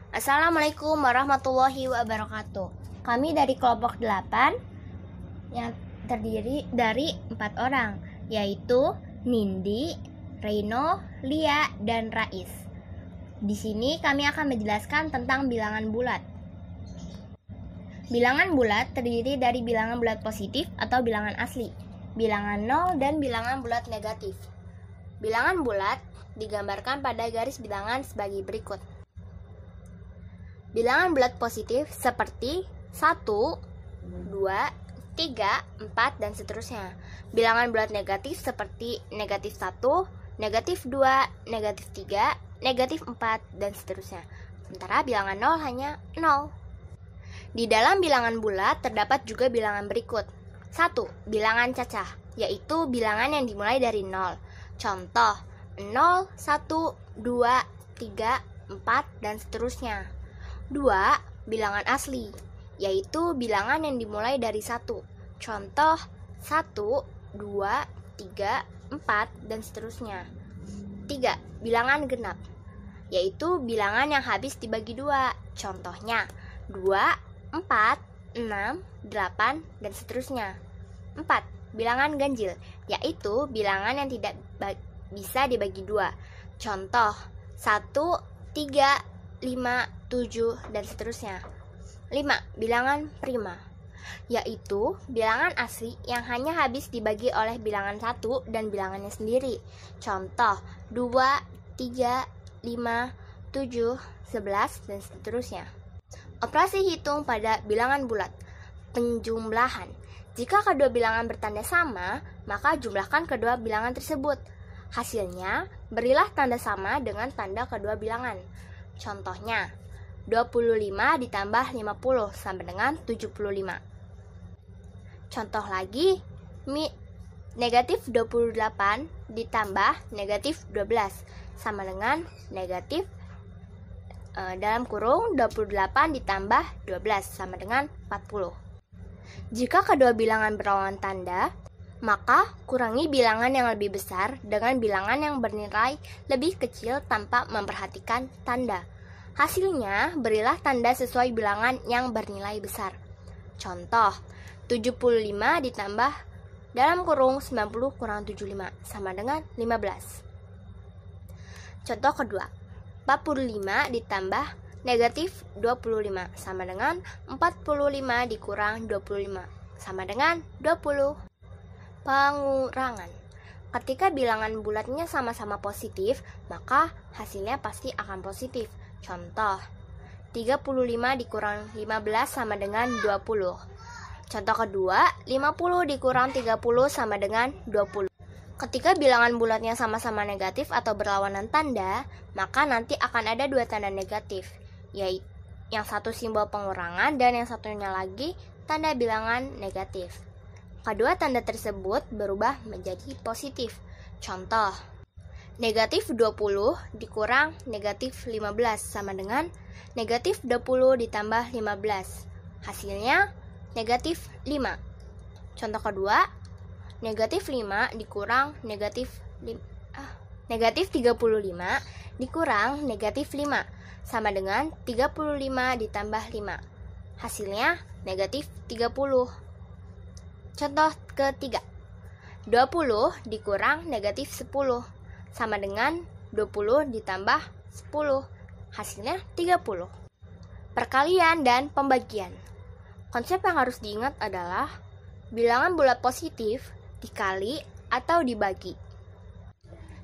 Assalamualaikum warahmatullahi wabarakatuh. Kami dari kelompok 8 yang terdiri dari 4 orang, yaitu Nindi, Reino, Lia, dan Rais. Di sini kami akan menjelaskan tentang bilangan bulat. Bilangan bulat terdiri dari bilangan bulat positif atau bilangan asli, bilangan nol, dan bilangan bulat negatif. Bilangan bulat digambarkan pada garis bilangan sebagai berikut. Bilangan bulat positif seperti 1, 2, 3, 4, dan seterusnya. Bilangan bulat negatif seperti negatif 1, negatif 2, negatif 3, negatif 4, dan seterusnya. Sementara bilangan nol hanya 0. Di dalam bilangan bulat terdapat juga bilangan berikut. 1. Bilangan cacah, yaitu bilangan yang dimulai dari 0. Contoh 0, 1, 2, 3, 4, dan seterusnya. 2. Bilangan asli, yaitu bilangan yang dimulai dari 1. Contoh 1, 2, 3, 4, dan seterusnya. 3. Bilangan genap, yaitu bilangan yang habis dibagi 2. Contohnya 2, 4, 6, 8, dan seterusnya. 4. Bilangan ganjil, yaitu bilangan yang tidak bisa dibagi 2. Contoh 1, 3, 5, 7, dan seterusnya. 5. Bilangan prima, yaitu bilangan asli yang hanya habis dibagi oleh bilangan 1 dan bilangannya sendiri. Contoh 2, 3, 5, 7, 11, dan seterusnya. Operasi hitung pada bilangan bulat. Penjumlahan. Jika kedua bilangan bertanda sama, maka jumlahkan kedua bilangan tersebut. Hasilnya, berilah tanda sama dengan tanda kedua bilangan. Contohnya, 25 ditambah 50 sama dengan 75. Contoh lagi, negatif 28 ditambah negatif 12 sama dengan negatif dalam kurung 28 ditambah 12 sama dengan 40. Jika kedua bilangan berlawanan tanda, maka kurangi bilangan yang lebih besar dengan bilangan yang bernilai lebih kecil tanpa memperhatikan tanda. Hasilnya, berilah tanda sesuai bilangan yang bernilai besar. Contoh, 75 ditambah dalam kurung 90 kurang 75 sama dengan 15. Contoh kedua, 45 ditambah negatif 25 sama dengan 45 dikurang 25 sama dengan 20. Pengurangan. Ketika bilangan bulatnya sama-sama positif, maka hasilnya pasti akan positif. Contoh, 35 dikurang 15 sama dengan 20. Contoh kedua, 50 dikurang 30 sama dengan 20. Ketika bilangan bulatnya sama-sama negatif atau berlawanan tanda, maka nanti akan ada dua tanda negatif, yaitu yang satu simbol pengurangan dan yang satunya lagi tanda bilangan negatif. Kedua tanda tersebut berubah menjadi positif. Contoh, negatif 20 dikurang negatif 15 sama dengan negatif 20 ditambah 15. Hasilnya negatif 5. Contoh kedua, negatif 5 dikurang negatif 35 dikurang negatif 5 sama dengan 35 ditambah 5. Hasilnya negatif 30. Contoh ketiga, 20 dikurang negatif 10 sama dengan 20 ditambah 10. Hasilnya 30. Perkalian dan pembagian. Konsep yang harus diingat adalah bilangan bulat positif dikali atau dibagi.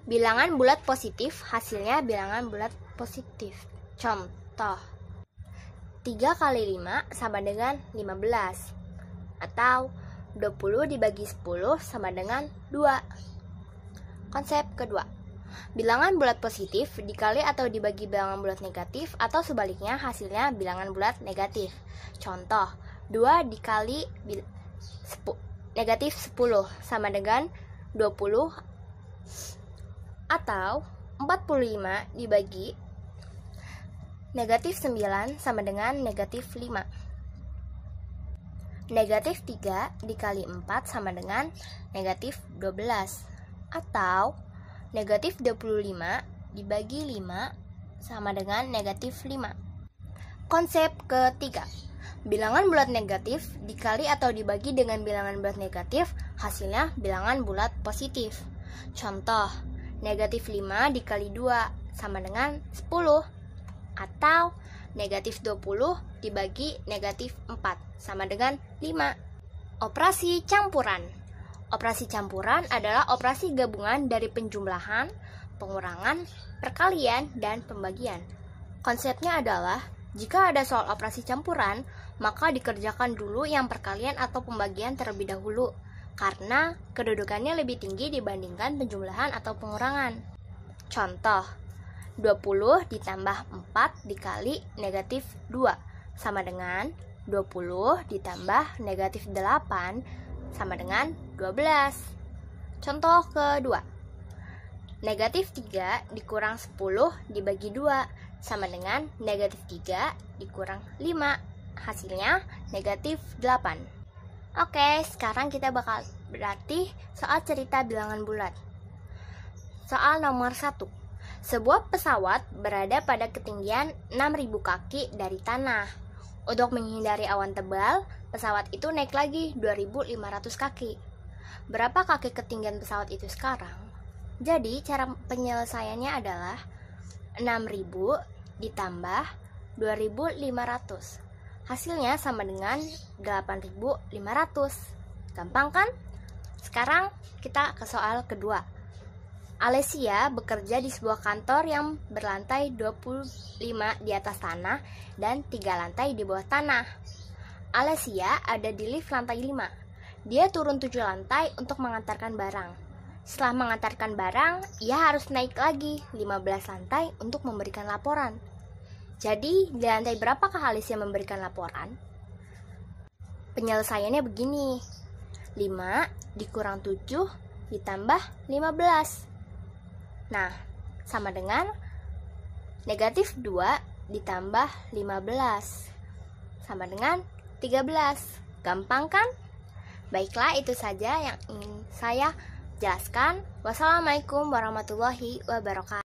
Bilangan bulat positif hasilnya bilangan bulat positif. Contoh, 3 kali 5 sama dengan 15. Atau 20 dibagi 10 sama dengan 2. Konsep kedua, bilangan bulat positif dikali atau dibagi bilangan bulat negatif atau sebaliknya hasilnya bilangan bulat negatif. Contoh, 2 dikali negatif 10 sama dengan 20 atau 45 dibagi negatif 9 sama dengan negatif 5. Negatif 3 dikali 4 sama dengan negatif 12. Atau negatif 25 dibagi 5 sama dengan negatif 5. Konsep ketiga, bilangan bulat negatif dikali atau dibagi dengan bilangan bulat negatif, hasilnya bilangan bulat positif. Contoh, negatif 5 dikali 2 sama dengan 10. Atau negatif 20 dibagi negatif 4 sama dengan 5. Operasi campuran. Operasi campuran adalah operasi gabungan dari penjumlahan, pengurangan, perkalian, dan pembagian. Konsepnya adalah, jika ada soal operasi campuran, maka dikerjakan dulu yang perkalian atau pembagian terlebih dahulu, karena kedudukannya lebih tinggi dibandingkan penjumlahan atau pengurangan. Contoh, 20 ditambah 4 dikali negatif 2 sama dengan 20 ditambah negatif 8 sama dengan 12. Contoh kedua, negatif 3 dikurang 10 dibagi 2 sama dengan negatif 3 dikurang 5. Hasilnya negatif 8. Oke, sekarang kita bakal berarti soal cerita bilangan bulat. Soal nomor 1. Sebuah pesawat berada pada ketinggian 6.000 kaki dari tanah. Untuk menghindari awan tebal, pesawat itu naik lagi 2.500 kaki. Berapa kaki ketinggian pesawat itu sekarang? Jadi, cara penyelesaiannya adalah 6.000 ditambah 2.500. Hasilnya sama dengan 8.500. Gampang kan? Sekarang kita ke soal kedua. Alessia bekerja di sebuah kantor yang berlantai 25 di atas tanah dan 3 lantai di bawah tanah. Alessia ada di lift lantai 5. Dia turun 7 lantai untuk mengantarkan barang. Setelah mengantarkan barang, ia harus naik lagi 15 lantai untuk memberikan laporan. Jadi, di lantai berapakah Alessia memberikan laporan? Penyelesaiannya begini. 5 dikurang 7 ditambah 15. Nah, sama dengan negatif 2 ditambah 15. Sama dengan 13. Gampang kan? Baiklah, itu saja yang ingin saya jelaskan. Wassalamualaikum warahmatullahi wabarakatuh.